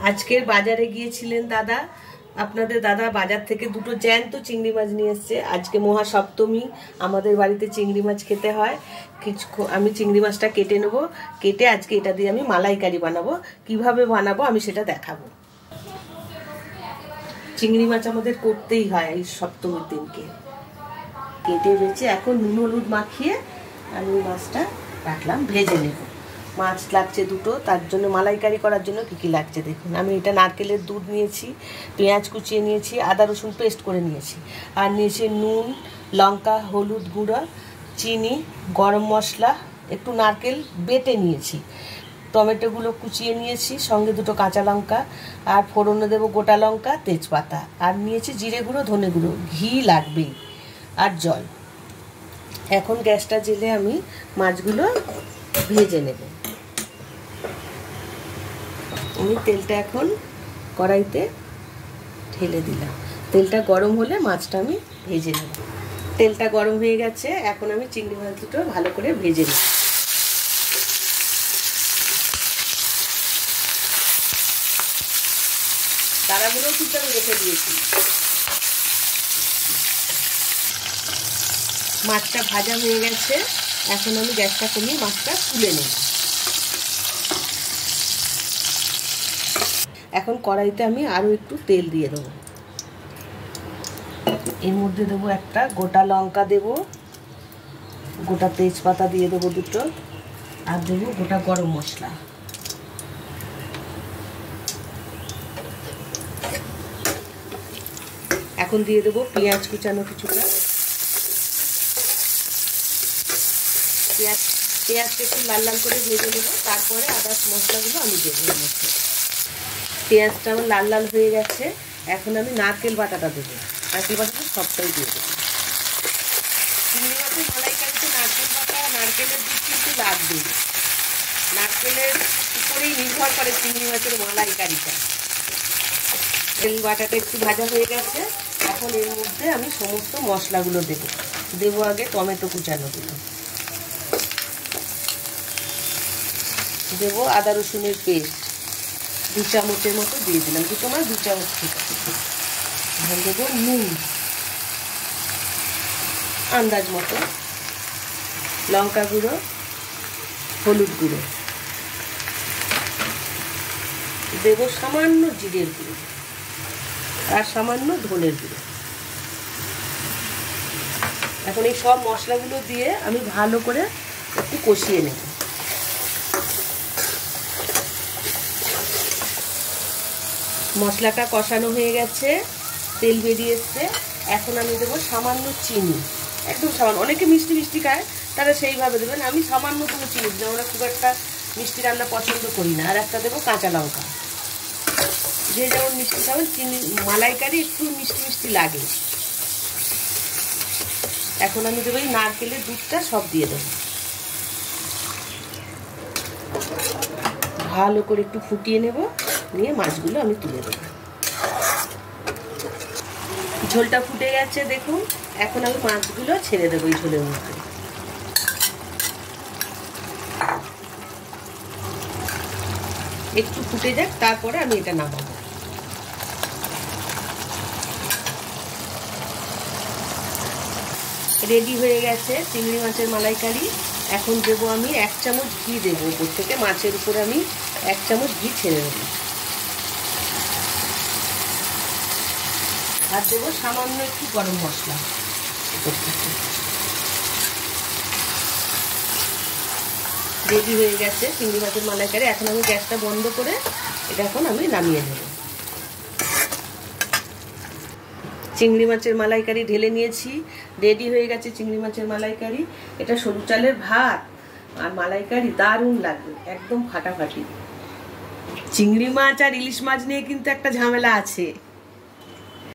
আজকের বাজারে গিয়েছিলেন দাদা, আপনাদের দাদা বাজার থেকে দুটো জ্যান্ত চিংড়ি মাছ নিয়ে এসছে। আজকে মহাসপ্তমী, আমাদের বাড়িতে চিংড়ি মাছ খেতে হয়। আমি চিংড়ি মাছটা কেটে নেব, কেটে আজকে এটা দিয়ে আমি মালাইকারি বানাবো। কিভাবে বানাবো আমি সেটা দেখাবো। চিংড়ি মাছ আমাদের করতেই হয় এই সপ্তমীর দিনকে। কেটে বেছে এখন নুন হলুদ মাখিয়ে আমি মাছটা রাখলাম, ভেজে নেব। মাছ লাগছে দুটো, তার জন্য মালাইকারি করার জন্য কী কী লাগছে দেখুন। আমি এটা নারকেলের দুধ নিয়েছি, পেঁয়াজ কুচিয়ে নিয়েছি, আদা রসুন পেস্ট করে নিয়েছি, আর নিয়েছি নুন, লঙ্কা, হলুদ গুঁড়া, চিনি, গরম মশলা, একটু নারকেল বেটে নিয়েছি, টমেটোগুলো কুচিয়ে নিয়েছি, সঙ্গে দুটো কাঁচা লঙ্কা, আর ফোড়নে দেবো গোটা লঙ্কা, তেজপাতা, আর নিয়েছি জিরে গুঁড়ো, ধনে গুঁড়ো, ঘি লাগবেই, আর জল। এখন গ্যাসটা জেলে আমি মাছগুলো ভেজে নেব। আমি তেলটা এখন কড়াইতে ঢেলে দিলাম। তেলটা গরম হলে মাছটা আমি ভেজে নেব। তেলটা গরম হয়ে গেছে, এখন আমি চিংড়ি মাছ দুটো ভালো করে ভেজে নেব। তারাগুলোও কিন্তু আমি রেখে দিয়েছি। মাছটা ভাজা হয়ে গেছে, এখন আমি গ্যাসটা কমিয়ে মাছটা তুলে নেব। এখন কড়াইতে আমি আরও একটু তেল দিয়ে দেবো। এর মধ্যে দেবো একটা গোটা লঙ্কা, দেবো গোটা তেজপাতা, দিয়ে দেবো দুটো, আর দেবো গোটা গরম মশলা। এখন দিয়ে দেবো পেঁয়াজ কুচানো কিছুটা। পেঁয়াজটা একটু লাল লাল করে ভেজে নেব, তারপরে আদা মশলাগুলো আমি দেবো এর মধ্যে। পেঁয়াজটা আমার লাল লাল হয়ে গেছে, এখন আমি নারকেল বাটাটা দেবো। নারকেল বাটাটা সবটাই দিয়ে দেবো। চিংড়ি মাছের মালাইকারিতে নারকেল বাটা, নারকেলের দুধ কিন্তু লাগবেই। নারকেলের উপরেই নির্ভর করে চিংড়ি মাছের মালাইকারিটা। তেল বাটাটা একটু ভাজা হয়ে গেছে, এখন এর মধ্যে আমি সমস্ত মশলাগুলো দেবো। দেবো আগে টমেটো কুচানো, দেবো আদা রসুনের পেস্ট 2 চামচের মতো দিয়ে দিলাম, 2 চামচ 2 চামচ ঠিক আছে। এখন দেবো নুন আন্দাজ মতো, লঙ্কা গুঁড়ো, হলুদ গুঁড়ো, দেবো সামান্য জিরের গুঁড়ো, আর সামান্য ধনের গুঁড়ো। এখন এই সব মশলাগুলো দিয়ে আমি ভালো করে একটু কষিয়ে নেব। মশলাটা কষানো হয়ে গেছে, তেল বেরিয়ে এসছে। এখন আমি দেবো সামান্য চিনি, একদম সামান্য। অনেকে মিষ্টি মিষ্টি খায়, তারা সেইভাবে দেবেন। আমি সামান্য কোনো চিনি দিই, আমরা খুব একটা মিষ্টি রান্না পছন্দ করি না। আর একটা দেবো কাঁচা লঙ্কা। যে যেমন মিষ্টি খাবেন, চিনি মালাইকারি একটু মিষ্টি মিষ্টি লাগে। এখন আমি দেবো এই নারকেলের দুধটা, সব দিয়ে দেবো। ভালো করে একটু ফুটিয়ে নেব, নিয়ে মাছগুলো আমি তুলে দেবো। ঝোলটা ফুটে গেছে দেখুন, এখন আমি মাছগুলো ছেড়ে দেবো এই ঝোলের মধ্যে। একটু ফুটে যাক, তারপরে আমি এটা নামাবো। রেডি হয়ে গেছে চিংড়ি মাছের মালাইকারি। এখন দেবো আমি 1 চামচ ঘি, দেবো উপর থেকে। মাছের উপরে আমি 1 চামচ ঘি ছেড়ে দেবো, আর দেবো সামান্য একটু গরম মশলা উপর থেকে। রেডি হয়ে গেছে চিংড়ি মাছের মালাইকারি। এখন আমি গ্যাসটা বন্ধ করে এটা এখন আমি নামিয়ে নেব। চিংড়ি মাছের মালাইকারি ঢেলে নিয়েছি, রেডি হয়ে গেছে চিংড়ি মাছের মালাইকারি। এটা সরু চালের ভাত আর মালাইকারি দারুণ লাগবে, একদম ফাটাফাটি। চিংড়ি মাছ আর ইলিশ মাছ নিয়ে কিন্তু একটা ঝামেলা আছে।